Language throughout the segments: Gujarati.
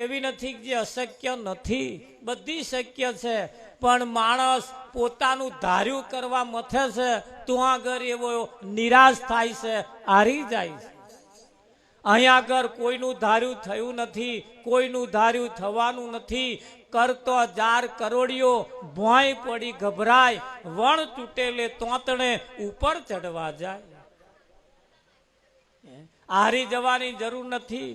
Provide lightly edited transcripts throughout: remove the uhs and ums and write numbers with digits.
એવી નથી જે અશક્ય નથી, બધી શક્ય છે, પણ માણસ પોતાનું ધાર્યું કરવા મથે છે તો આગળ એવો નિરાશ થાય છે, હારી જાય છે. અહીંયા આગળ કોઈનું ધાર્યું થયું નથી, કોઈનું ધાર્યું થવાનું નથી. કરતો જાર કરોડિયો ભોંય પડી ગભરાય, વણ તૂટેલે તોતણે ઉપર ચડવા જાય. હારી જવાની જરૂર નથી.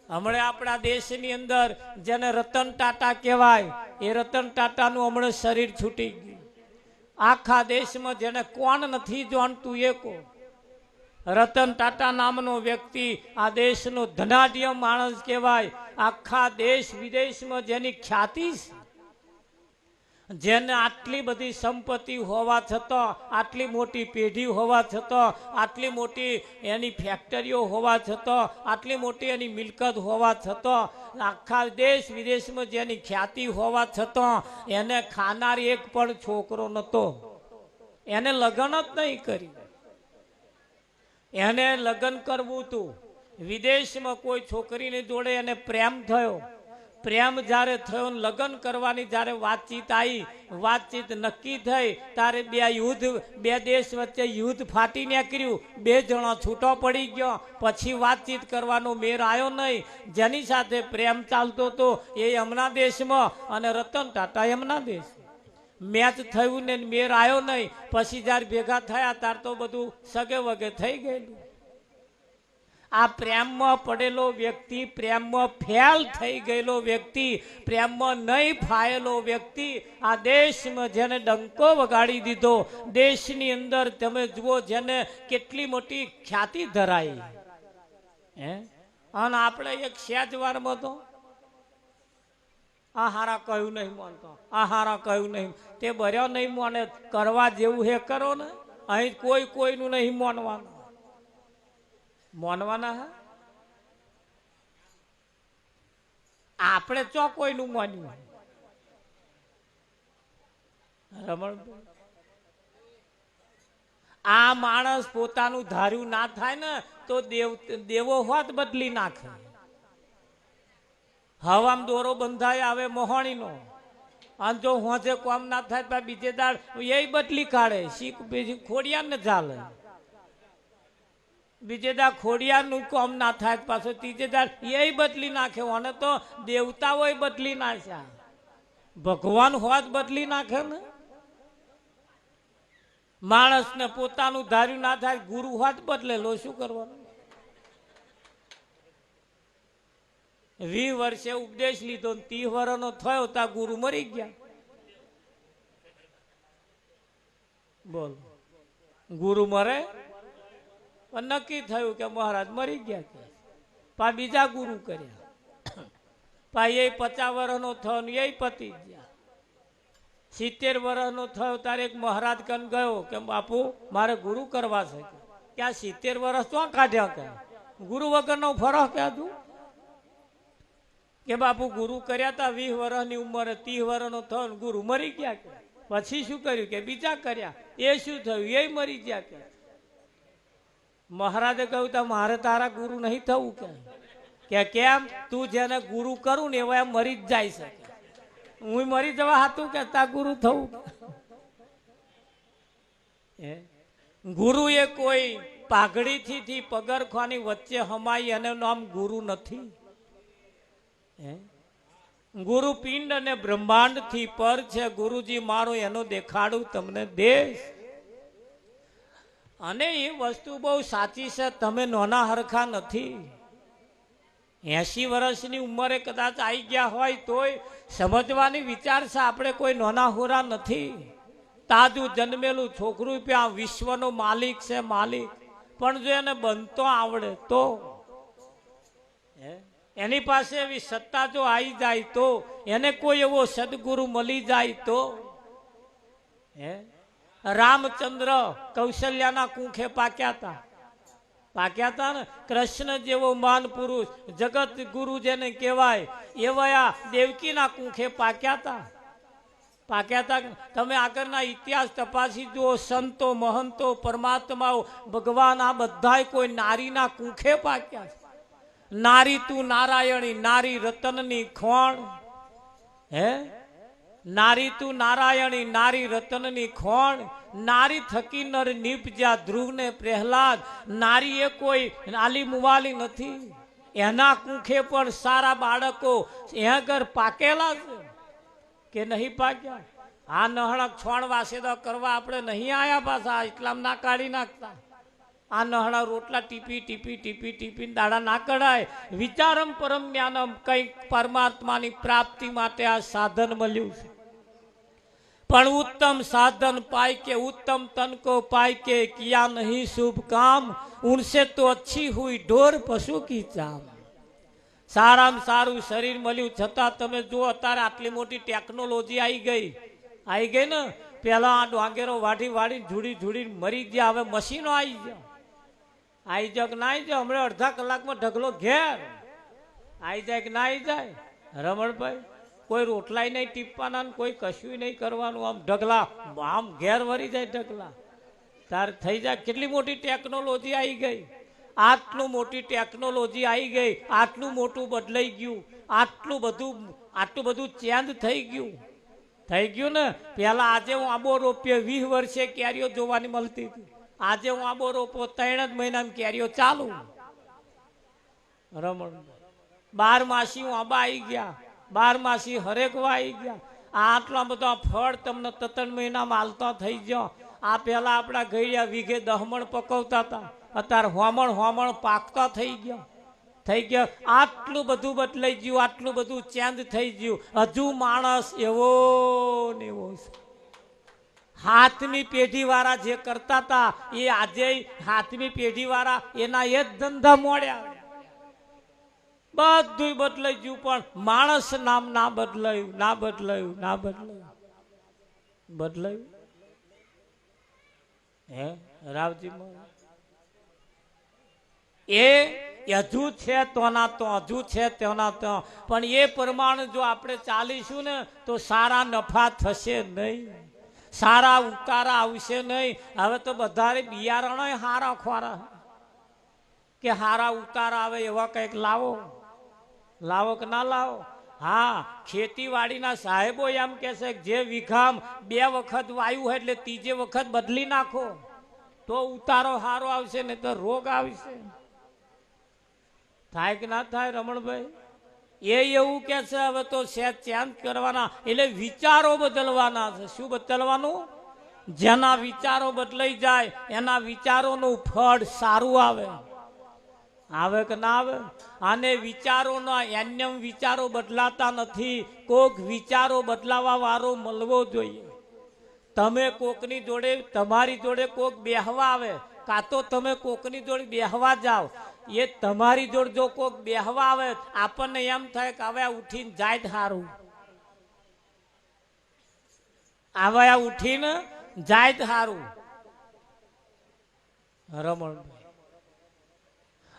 હમણાં આપણા દેશની અંદર જેને રતન ટાટા કહેવાય, એ રતન ટાટાનું હમણાં શરીર છૂટી ગયું. આખા દેશમાં જેને કોણ નથી જાણતું એ કો રતન ટાટા નામનો વ્યક્તિ આ દેશનો ધનાઢ્ય માણસ કહેવાય. આખા દેશ વિદેશમાં જેની ખ્યાતિ છે, જેને આટલી બધી સંપત્તિ હોવા છતાં, આટલી મોટી પેઢી હોવા છતાં, આટલી મોટી એની ફેક્ટરીઓ હોવા છતાં, આટલી મોટી એની મિલકત હોવા છતાં, આખા દેશ વિદેશમાં જેની ખ્યાતિ હોવા છતાં એને ખાનાર એક પણ છોકરો નહોતો. એને લગ્ન જ નહીં કરી. એને લગ્ન કરવું હતું. વિદેશમાં કોઈ છોકરીની જોડે એને પ્રેમ થયો. પ્રેમ જ્યારે થયો, લગ્ન કરવાની જ્યારે વાતચીત આવી, વાતચીત નક્કી થઈ, ત્યારે બે દેશ વચ્ચે યુદ્ધ ફાટી નીકળ્યું. બે જણા છૂટો પડી ગયો. પછી વાતચીત કરવાનો મેર આવ્યો નહીં. જેની સાથે પ્રેમ ચાલતો હતો એ એમના દેશમાં અને રતન ટાટા એમના દેશ. મેચ થયું ને મેર આવ્યો નહીં. પછી જ્યારે ભેગા થયા ત્યારે તો બધું સગે વગે થઈ ગયેલું. આ પ્રેમમાં પડેલો વ્યક્તિ, પ્રેમમાં ફેલ થઈ ગયેલો વ્યક્તિ, પ્રેમમાં નહીં ફાયેલો વ્યક્તિ આ દેશમાં જેને ડંકો વગાડી દીધો, દેશની અંદર તમે જુઓ જેને કેટલી મોટી ખ્યાતિ ધરાઈ. અને આપણે એક સેજવારમાં તો આ હારા કહ્યું નહીં માનતો, આ હારા કહ્યું નહીં, તે બર્યો નહીં માને. કરવા જેવું હે કરો ને. અહીં કોઈ કોઈનું નહીં માનવાનું. માનવાના હા, આપણે ચો કોઈનું માન્યું. રમણ, આ માણસ પોતાનું ધાર્યું ના થાય ને તો દેવો હોત બદલી નાખે. હવામ દોરો બંધાય આવે મોહણીનો, અને જો હોજે કોમ ના થાય બીજે દાડ એ બદલી કાઢે. શીખ બીજી ખોડિયા ને ચાલે. બીજે દા ખોડિયાનું કોમ ના થાય પાછો ત્રીજે દા એ બદલી નાખે. અને તો દેવતાઓ બદલી નાખ્યા, ભગવાન હોત બદલી નાખે ને. માણસને પોતાનું ધાર્યું ના થાય, ગુરુ હોત બદલેલો શું કરવાનું? 20 વર્ષે ઉપદેશ લીધો, 30 વર્ષનો થયો ત્યાં ગુરુ મરી ગયા. બોલ, ગુરુ મરે? નક્કી થયું કે મહારાજ મરી ગયા. પા બીજા ગુરુ કર્યા. પા એ 50 વર્ષનો થયો ને એ પતી ગયા. 70 વર્ષનો થયો ત્યારે એક મહારાજ કન ગયો કે બાપુ મારે ગુરુ કરવા છે. ક્યાં 70 વર્ષ તો કાઢ્યા કે ગુરુ વગરનો ફરક કહેતું કે બાપુ ગુરુ કર્યા હતા 20 વર્ષની ઉંમરે, 30 વર્ષનો થયો ને ગુરુ મરી ગયા. કે પછી શું કર્યું કે બીજા કર્યા. એ શું થયું? એ મરી ગયા. કે મહારાજે કહ્યું તા મારે તારા ગુરુ નહીં થવું. કે કેમ? તું જેને ગુરુ કરું ને એવા મરી જ જાય છે. હું મરી જવા હતું કે તા ગુરુ થવું? ગુરુ એ કોઈ પાઘડીથી પગરખાની વચ્ચે હમાય એનું નામ ગુરુ નથી. ગુરુ પિંડ અને બ્રહ્માંડ થી પર છે. ગુરુજી મારો એનો દેખાડું તમને દેશ. અને એ વસ્તુ બહુ સાચી છે. તમે નાના હરખા નથી. 80 વર્ષની ઉંમરે કદાચ આવી ગયા હોય તોય સમજવાની વિચાર છે આપણે કોઈ નાના હોરા નથી. તાજું જન્મેલું છોકરું ત્યાં વિશ્વનો માલિક છે, માલિક. પણ જો એને બનતો આવડે તો, એની પાસે એવી સત્તા જો આવી જાય તો, એને કોઈ એવો સદગુરુ મળી જાય તો. રામચંદ્ર કૌશલ્યાના કુંખે પાક્યા હતા ને. કૃષ્ણ જેવો માન પુરુષ, જગત ગુરુ જેને કહેવાય, એવા દેવકીના કુંખે પાક્યા હતા. તમે આગળના ઇતિહાસ તપાસી જુઓ. સંતો, મહંતો, પરમાત્માઓ, ભગવાન આ બધા કોઈ નારીના કુંખે પાક્યા છે. નારી તું નારાયણી નારી રતનની ખોણ. હે નારી તું નારાયણી નારી રતનની ખોણ. નારી થકી નર નીપજ્યા ધ્રુવને પ્રહલાદ. નારી એ કોઈ આલી મુવાલી નથી. એના કુખે પણ સારા બાળકો એ ઘર પાકેલા છે કે નહીં પાક્યા? આ નહણક છોણ વાસેદા કરવા આપણે નહીં આયા પાછા ઇસ્લામ ના કાઢી નાખતા. આ નહણા રોટલા ટીપી ટીપી ટીપી ટીપી દાડા ના કઢાય. વિચારમ પરમ જ્ઞાનમ કંઈક પરમાત્માની પ્રાપ્તિ માટે આ સાધન મળ્યું છે. પણ ઉત્તમ સાધન પાય કે ઉત્તમ તન को पाय के किया नहीं शुभ काम उनसे तो अच्छी हुई ढोर पशु की चाम. સારામાં સારું શરીર મળ્યું છતાં તમે જો અત્યારે આટલી મોટી ટેકનોલોજી આવી ગઈ ને. પેલા આ ડોંગેરો વાઢી વાઢી ઝૂડી ઝૂડી મરી ગયા. હવે મશીનો આવી જાય કે ના આવી જાય. હમણાં અડધા કલાકમાં ઢગલો ઘેર આવી જાય કે ના આવી જાય. રમણભાઈ કોઈ રોટલાય નહીં ટીપવાના, કોઈ કશું નહીં કરવાનું. આમ ઢગલા આમ ઘેર વરી જાય ઢગલા. તાર થઈ જાય. કેટલી મોટી ટેકનોલોજી આવી ગઈ. આટલું મોટી ટેકનોલોજી આવી ગઈ. આટલું મોટું બદલાઈ ગયું. આટલું બધું ચેન્જ થઈ ગયું ને. પેલા આજે હું આંબો રોપ્યો 20 વર્ષે કેરીઓ જોવાની મળતી હતી. આજે હું આંબો રોપો 3 જ મહિનામાં કેરીઓ ચાલુ. રમણ 12 માસી હું આંબા આવી ગયા. 12 માસી હરેકવા આવી ગયા. આટલા બધા ફળ તમને 3 મહિનામાં હાલતા થઈ ગયો. આ પેલા આપણા ગઈયા વીઘે 10 મણ પકવતા હતા. અત્યારે હોમણ પાકતા થઈ ગયા. આટલું બધું બદલાઈ ગયું. આટલું બધું ચેન્જ થઈ ગયું. હજુ માણસ એવો ને એવો છે. હાથમી પેઢી વાળા જે કરતા હતા એ આજે હાથમી પેઢી વાળા એના એ જ ધંધા મોડ્યા. બધું બદલાઈ ગયું. પણ માણસ નામ ના બદલાયું. હે રાવજી એ હજુ છે તોના તો હજુ છે તેના તો. પણ એ પ્રમાણે જો આપણે ચાલીશું ને તો સારા નફા થશે નહીં, સારા ઉતારા આવશે નહીં. હવે તો બધા બિયારણ હારા ખોરા કે હારા ઉતારા આવે એવા કંઈક લાવો કે ના લાવો. હા, ખેતીવાડીના સાહેબો એમ કે છે જે વીઘામ 2 વખત વાયુ હોય એટલે 3જે વખત બદલી નાખો તો ઉતારો સારો આવશે ને તો રોગ આવશે. થાય કે ના થાય રમણભાઈ? એવું કે છે હવે તો સેજ ચેન્જ કરવાના એટલે વિચારો બદલવાના છે. શું બદલવાનું? જેના વિચારો બદલાઈ જાય એના વિચારોનું ફળ સારું આવે કે ના આવે? આને વિચારોના એન્યમ વિચારો બદલાતા નથી. કોક વિચારો બદલાવા વાળો મળવો જોઈએ. તમે કોકની જોડે તમારી જોડે કોક બેહવા આવે કાં તો તમે કોકની જોડે બેહવા જાઓ. એ તમારી જોડે જો કોક બેહવા આવે આપણને એમ થાય કે હવે ઉઠીને જાય સારું, હવે ઉઠીને જાય સારું. રમણ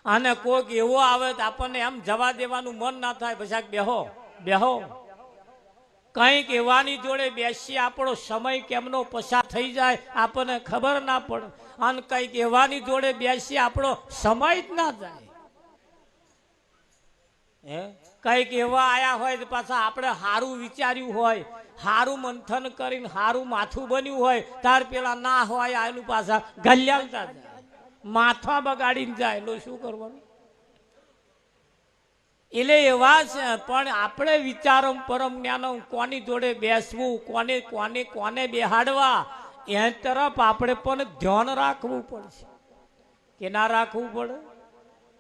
અને કોક એવો આવે તો આપણને એમ જવા દેવાનું મન ના થાય. પછી બેહો કંઈક એવાની જોડે બેસી આપણો સમય કેમનો પસાર થઈ જાય આપણને ખબર ના પડે. અને કંઈક એવાની જોડે બેસી આપણો સમય જ ના જાય. કંઈક એવા આયા હોય તો પાછા આપણે સારું વિચાર્યું હોય, સારું મંથન કરીને સારું માથું બન્યું હોય તાર પેલા ના હોય આનું પાછા ગલ્યાલતા જાય, માથા બગાડીને જાય. લો શું કરવાનું? એટલે એવા છે. પણ આપણે વિચારો પરમ જ્ઞાન કોની જોડે બેસવું, કોને બેહાડવા એ તરફ આપણે પણ ધ્યાન રાખવું પડશે કે ના રાખવું પડે?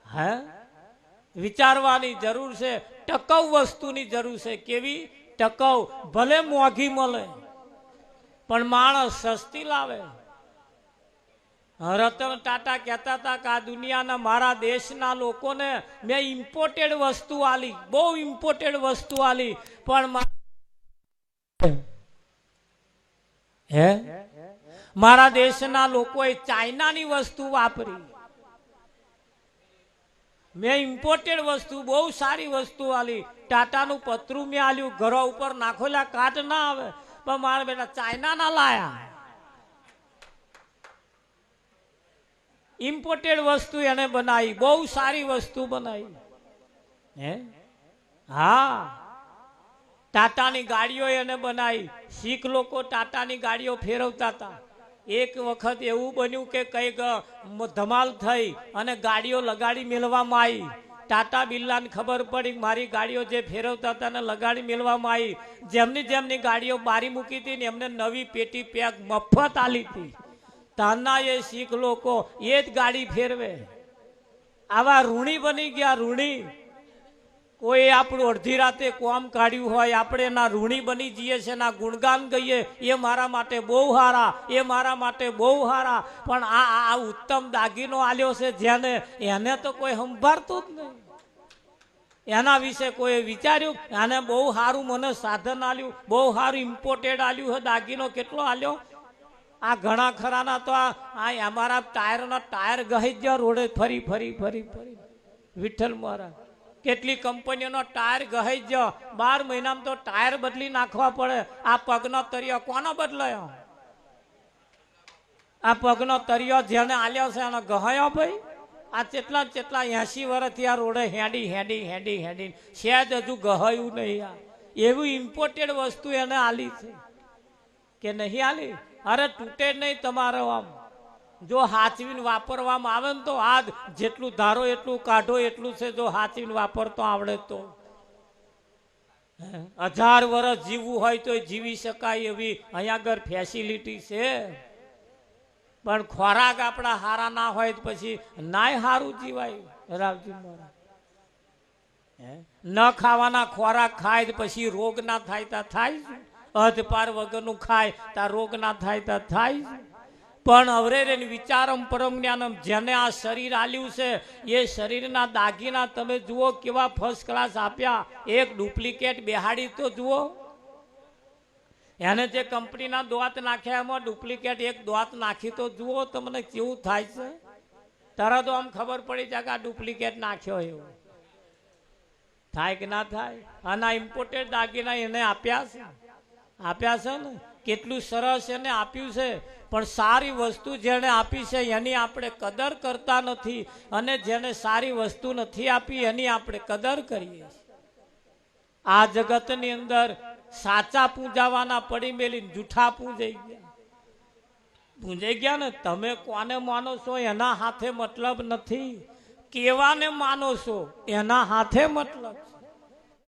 હે, વિચારવાની જરૂર છે. ટકાઉ વસ્તુની જરૂર છે. કેવી ટકાઉ? ભલે મોંઘી મળે પણ માણસ સસ્તી લાવે. રતન ટાટા કહેતા હતા કે આ દુનિયાના મારા દેશના લોકોને મેં ઇમ્પોર્ટેડ વસ્તુ આલી, બહુ ઇમ્પોર્ટેડ વસ્તુ આલી, પણ મારા દેશના લોકોએ ચાઇનાની વસ્તુ વાપરી. મેં ઇમ્પોર્ટેડ વસ્તુ બહુ સારી વસ્તુ આલી. ટાટાનું પતરું મેં આલ્યું, ઘરો ઉપર નાખોલા કાટ ના આવે, પણ મારા બેટા ચાઇના ના લાયા. ઇમ્પોર્ટેડ વસ્તુ એને બનાવી, બહુ સારી વસ્તુ બનાવી. હે હા, ટાટાની ગાડીઓ એને બનાવી. શીખ લોકો ટાટાની ગાડીઓ ફેરવતા હતા. એક વખત એવું બન્યું કે કઈક ધમાલ થઈ અને ગાડીઓ લગાડી મેળવામાં આવી. ટાટા બિરલાને ખબર પડી મારી ગાડીઓ જે ફેરવતા હતા ને લગાડી મેળવામાં આવી. જેમની ગાડીઓ બારી મૂકી હતી ને એમને નવી પેટી પેક મફત આલી હતી. તાના એ શીખ લોકો એ જ ગાડી ફેરવે. આવા ઋણી બની ગયા, ઋણી. કોઈ આપણું અડધી રાતે કોમ કાઢ્યું હોય, આપણે એના ઋણી બની જઈએ છે, એના ગુણગાન ગઈએ, એ મારા માટે બહુ સારા, એ મારા માટે બહુ સારા. પણ આ ઉત્તમ દાગીનો આલ્યો છે જેને, એને તો કોઈ સંભાળતું જ નહીં. એના વિશે કોઈ વિચાર્યું? આને બહુ સારું મને સાધન આલ્યું, બહુ સારું ઇમ્પોર્ટેડ આલ્યું છે દાગીનો. કેટલો આલ્યો? આ ઘણા ખરાના તો આ અમારા ટાયરના ટાયર ગહી જ રોડે ફરી ફરી ફરી ફરી. વિઠ્ઠલ મહારાજ, કેટલી કંપનીઓનો ટાયર ગહી જ 12 મહિનામાં તો ટાયર બદલી નાખવા પડે. આ પગનો તરિયો કોનો બદલાયો? આ પગનો તરિયો જેને આલ્યો છે એને ગહાયો ભાઈ. આ કેટલા 80 વર્ષથી આ રોડે હેડી હેડી હેડી હેડી સહેજ હજુ ગહાયું નહીં. આ એવી ઇમ્પોર્ટેડ વસ્તુ એને આલી છે કે નહીં આલી? અરે તૂટે નહીં તમારો. આમ જો હાચવીને વાપરવામાં આવે ને તો આજ જેટલું ધારો એટલું કાઢો એટલું છે. જો હાચવીને વાપરતો આવડે તો 1000 વર્ષ જીવવું હોય તો જીવી શકાય એવી અહીંયા આગળ ફેસિલિટી છે. પણ ખોરાક આપણા હારા ના હોય તો પછી નાય હારું જીવાય. રાવજી મહારાજ, ન ખાવાના ખોરાક ખાય પછી રોગ ના થાય તા થાય. અધપાર વગરનું ખાય તા રોગ ના થાય તા થાય. પણ હવે વિચારમ પરમ જ્ઞાનમ જેને આ શરીર આલ્યું છે એ શરીરના દાગીના તમે જુઓ કેવા ફર્સ્ટ ક્લાસ આપ્યા. એક ડુપ્લિકેટ બેહાડી તો જુઓ. એને જે કંપનીના દોત નાખ્યા એમાં ડુપ્લિકેટ એક દોત નાખી તો જુઓ તમને કેવું થાય છે. તરત આમ ખબર પડી જાય કે આ ડુપ્લિકેટ નાખ્યો. એવું થાય કે ના થાય? આના ઇમ્પોર્ટેડ દાગીના એને આપ્યા છે. આપ્યા છે ને, કેટલું સરસ એને આપ્યું છે. પણ સારી વસ્તુ જેને આપી છે એની આપણે કદર કરતા નથી, અને જેને સારી વસ્તુ નથી આપી એની આપણે કદર કરીએ. આ જગતની અંદર સાચા પૂજાવાના પડી મેલીને જૂઠા પૂજાઈ ગયા ને. તમે કોને માનો છો એના હાથે મતલબ નથી, કેવાને માનો છો એના હાથે મતલબ છે.